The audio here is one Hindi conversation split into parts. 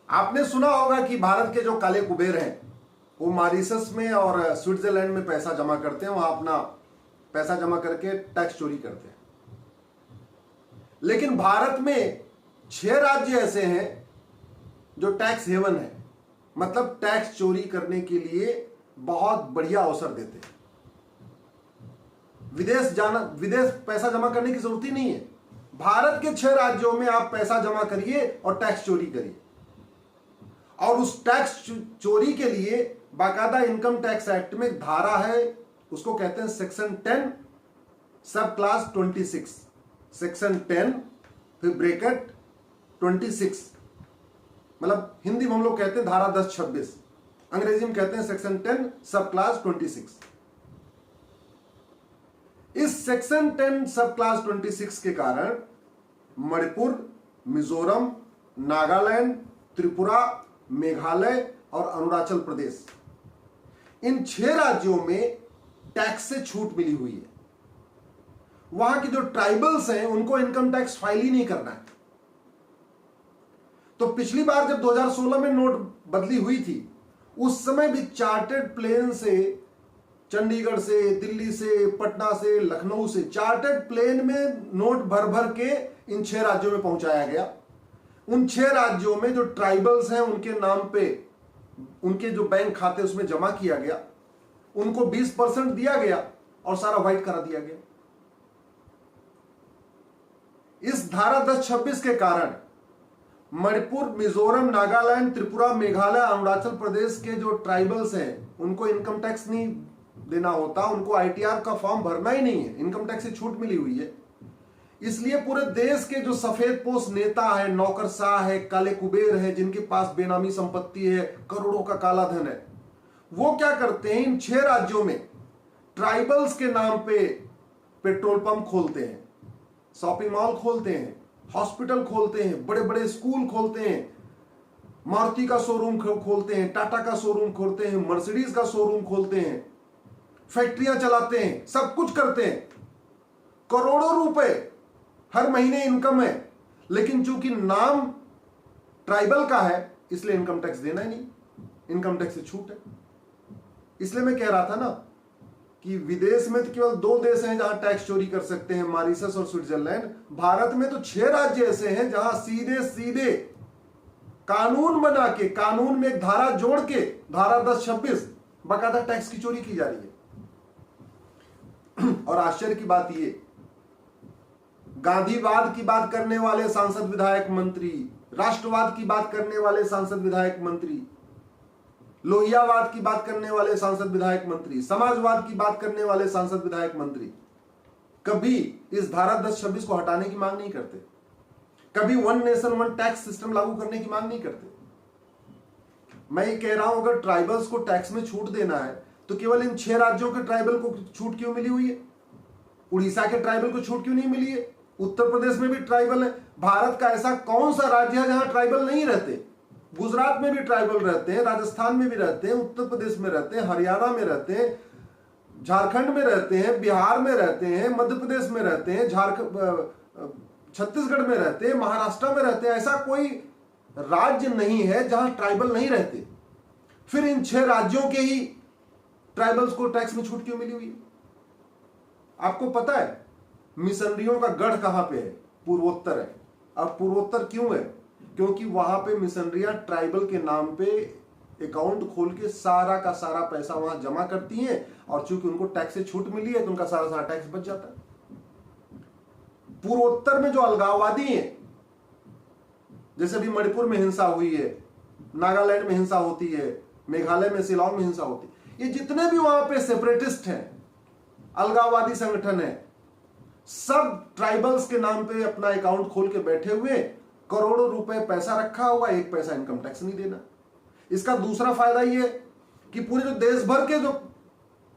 आपने सुना होगा कि भारत के जो काले कुबेर हैं वो मॉरिशस में और स्विट्जरलैंड में पैसा जमा करते हैं, वहां अपना पैसा जमा करके टैक्स चोरी करते हैं। लेकिन भारत में 6 राज्य ऐसे हैं जो टैक्स हेवन है, मतलब टैक्स चोरी करने के लिए बहुत बढ़िया अवसर देते हैं। विदेश पैसा जमा करने की जरूरत ही नहीं है। भारत के 6 राज्यों में आप पैसा जमा करिए और टैक्स चोरी करिए, और उस टैक्स चोरी के लिए बाकायदा इनकम टैक्स एक्ट में धारा है, उसको कहते हैं सेक्शन 10 सब क्लास 26। सेक्शन 10 फिर ब्रैकेट 26, मतलब हिंदी में हम लोग कहते हैं धारा 1026, अंग्रेजी में कहते हैं सेक्शन 10 सब क्लास 26। इस सेक्शन 10 सब क्लास 26 के कारण मणिपुर, मिजोरम, नागालैंड, त्रिपुरा, मेघालय और अरुणाचल प्रदेश, इन 6 राज्यों में टैक्स से छूट मिली हुई है। वहां की जो ट्राइबल्स हैं उनको इनकम टैक्स फाइल ही नहीं करना है। तो पिछली बार जब 2016 में नोट बदली हुई थी, उस समय भी चार्टर्ड प्लेन से, चंडीगढ़ से, दिल्ली से, पटना से, लखनऊ से चार्टर्ड प्लेन में नोट भर भर के इन 6 राज्यों में पहुंचाया गया। उन 6 राज्यों में जो ट्राइबल्स हैं उनके नाम पे उनके जो बैंक खाते उसमें जमा किया गया, उनको 20% दिया गया और सारा व्हाइट करा दिया गया। इस धारा 1026 के कारण मणिपुर, मिजोरम, नागालैंड, त्रिपुरा, मेघालय, अरुणाचल प्रदेश के जो ट्राइबल्स हैं उनको इनकम टैक्स नहीं देना होता, उनको आईटीआर का फॉर्म भरना ही नहीं है, इनकम टैक्स से छूट मिली हुई है। इसलिए पूरे देश के जो सफेद पोश नेता है, नौकरशाह है, काले कुबेर है, जिनके पास बेनामी संपत्ति है, करोड़ों का काला धन है, वो क्या करते हैं, इन 6 राज्यों में ट्राइबल्स के नाम पे पेट्रोल पंप खोलते हैं, शॉपिंग मॉल खोलते हैं, हॉस्पिटल खोलते हैं, बड़े बड़े स्कूल खोलते हैं, मारुति का शोरूम खोलते हैं, टाटा का शोरूम खोलते हैं, मर्सिडीज का शोरूम खोलते हैं, फैक्ट्रियां चलाते हैं, सब कुछ करते हैं, करोड़ों रुपए हर महीने इनकम है। लेकिन चूंकि नाम ट्राइबल का है इसलिए इनकम टैक्स देना ही नहीं, इनकम टैक्स से छूट है। इसलिए मैं कह रहा था ना कि विदेश में तो केवल 2 देश हैं जहां टैक्स चोरी कर सकते हैं, मॉरिशस और स्विट्जरलैंड। भारत में तो 6 राज्य ऐसे हैं जहां सीधे सीधे कानून बना के, कानून में एक धारा जोड़ के, धारा 1026 बाकायदा टैक्स की चोरी की जा रही है। और आश्चर्य की बात यह, गांधीवाद की बात करने वाले सांसद विधायक मंत्री, राष्ट्रवाद की बात करने वाले सांसद विधायक मंत्री, लोहियावाद की बात करने वाले सांसद विधायक मंत्री, समाजवाद की बात करने वाले सांसद विधायक मंत्री कभी इस धारा 1026 को हटाने की मांग नहीं करते, कभी 1 नेशन 1 टैक्स सिस्टम लागू करने की मांग नहीं करते। मैं ये कह रहा हूं अगर ट्राइबल्स को टैक्स में छूट देना है तो केवल इन 6 राज्यों के ट्राइबल को छूट क्यों मिली हुई है? उड़ीसा के ट्राइबल को छूट क्यों नहीं मिली है? उत्तर प्रदेश में भी ट्राइबल है। भारत का ऐसा कौन सा राज्य है जहां ट्राइबल नहीं रहते? गुजरात में भी ट्राइबल रहते हैं, राजस्थान में भी रहते हैं, उत्तर प्रदेश में रहते हैं, हरियाणा में रहते हैं, झारखंड में रहते हैं, बिहार में रहते हैं, मध्य प्रदेश में रहते हैं, छत्तीसगढ़ में रहते हैं, महाराष्ट्र में रहते हैं। ऐसा कोई राज्य नहीं है जहां ट्राइबल नहीं रहते। फिर इन 6 राज्यों के ही ट्राइबल्स को टैक्स में छूट क्यों मिली हुई है? आपको पता है मिशनरियों का गढ़ कहां पे है? पूर्वोत्तर है। अब पूर्वोत्तर क्यों है? क्योंकि वहां पे मिशनरियां ट्राइबल के नाम पे अकाउंट खोल के सारा का सारा पैसा वहां जमा करती हैं, और चूंकि उनको टैक्स से छूट मिली है तो उनका सारा सारा टैक्स बच जाता है। पूर्वोत्तर में जो अलगाववादी हैं, जैसे भी मणिपुर में हिंसा हुई है, नागालैंड में हिंसा होती है, मेघालय में, शिलांग में हिंसा होती है, ये जितने भी वहां पे सेपरेटिस्ट हैं, अलगाववादी संगठन है, सब ट्राइबल्स के नाम पे अपना अकाउंट खोल के बैठे हुए, करोड़ों रुपए पैसा रखा हुआ, 1 पैसा इनकम टैक्स नहीं देना। इसका दूसरा फायदा ये कि पूरे जो देश भर के जो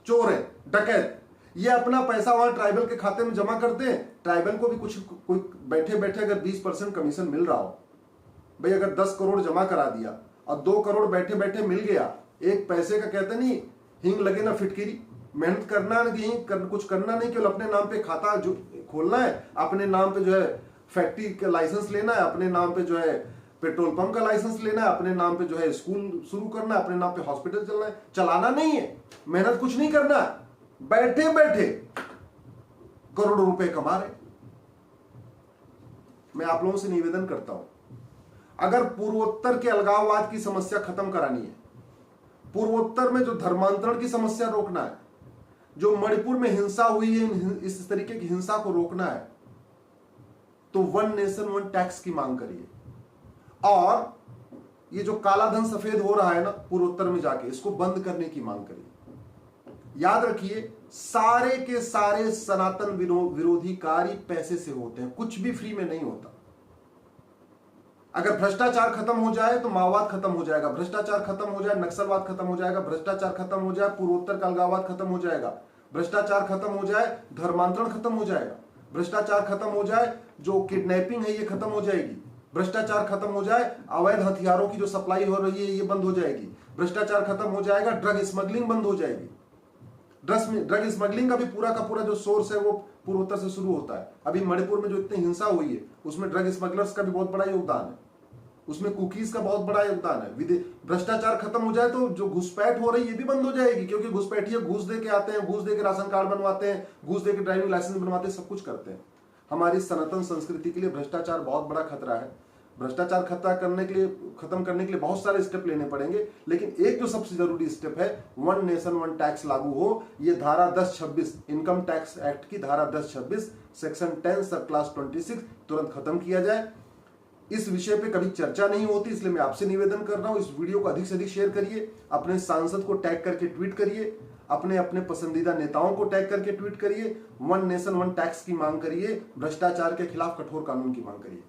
चोर है, डकैत, ये अपना पैसा वहां ट्राइबल के खाते में जमा करते हैं। ट्राइबल को भी कोई बैठे बैठे अगर 20% कमीशन मिल रहा हो, भाई अगर 10 करोड़ जमा करा दिया और 2 करोड़ बैठे बैठे मिल गया, 1 पैसे का कहते नहीं हिंग लगे ना फिटकिरी। मेहनत करना नहीं, कुछ करना नहीं, केवल अपने नाम पे खाता जो खोलना है, अपने नाम पे जो है फैक्ट्री का लाइसेंस लेना है, अपने नाम पे जो है पेट्रोल पंप का लाइसेंस लेना है, अपने नाम पे जो है स्कूल शुरू करना है, अपने नाम पे हॉस्पिटल चलना है, चलाना नहीं है, मेहनत कुछ नहीं करना, बैठे बैठे करोड़ों रुपए कमा रहे। मैं आप लोगों से निवेदन करता हूं, अगर पूर्वोत्तर के अलगाववाद की समस्या खत्म करानी है, पूर्वोत्तर में जो धर्मांतरण की समस्या रोकना है, जो मणिपुर में हिंसा हुई है इस तरीके की हिंसा को रोकना है, तो वन नेशन वन टैक्स की मांग करिए। और ये जो काला धन सफेद हो रहा है ना पूर्वोत्तर में जाके, इसको बंद करने की मांग करिए। याद रखिए, सारे के सारे सनातन विरोधी कार्य पैसे से होते हैं, कुछ भी फ्री में नहीं होता। अगर भ्रष्टाचार खत्म हो जाए तो माओवाद खत्म हो जाएगा, भ्रष्टाचार खत्म हो जाए नक्सलवाद खत्म हो जाएगा, भ्रष्टाचार खत्म हो जाए पूर्वोत्तर का अलगाववाद खत्म हो जाएगा, भ्रष्टाचार खत्म हो जाए धर्मांतरण खत्म हो जाएगा, भ्रष्टाचार खत्म हो जाए जो किडनैपिंग है ये खत्म हो जाएगी, भ्रष्टाचार खत्म हो जाए अवैध हथियारों की जो सप्लाई हो रही है ये बंद हो जाएगी, भ्रष्टाचार खत्म हो जाएगा ड्रग स्मगलिंग बंद हो जाएगी। ड्रग स्मगलिंग का भी पूरा का पूरा जो सोर्स है वो पूर्वोत्तर से शुरू होता है। अभी मणिपुर में जो इतनी हिंसा हुई है उसमें ड्रग स्मगलर्स का भी बहुत बड़ा योगदान है, उसमें कुकीज का बहुत बड़ा योगदान है। भ्रष्टाचार खत्म हो जाए तो जो घुसपैठ हो रही है ये भी बंद हो जाएगी, क्योंकि घुसपैठिए घूस दे के आते हैं, घूस दे के राशन कार्ड बनवाते हैं, घूस दे के ड्राइविंग लाइसेंस बनवाते हैं, सब कुछ करते हैं। हमारी सनातन संस्कृति के लिए भ्रष्टाचार बहुत बड़ा खतरा है। भ्रष्टाचार खत्म करने के लिए बहुत सारे स्टेप लेने पड़ेंगे, लेकिन एक जो सबसे जरूरी स्टेप है, वन नेशन वन टैक्स लागू हो। ये धारा 1026 इनकम टैक्स एक्ट की धारा 1026 सेक्शन 10 सब क्लास 26 तुरंत खत्म किया जाए। इस विषय पे कभी चर्चा नहीं होती, इसलिए मैं आपसे निवेदन कर रहा हूं, इस वीडियो को अधिक से अधिक शेयर करिए, अपने सांसद को टैग करके ट्वीट करिए, अपने अपने पसंदीदा नेताओं को टैग करके ट्वीट करिए, वन नेशन वन टैक्स की मांग करिए, भ्रष्टाचार के खिलाफ कठोर कानून की मांग करिए।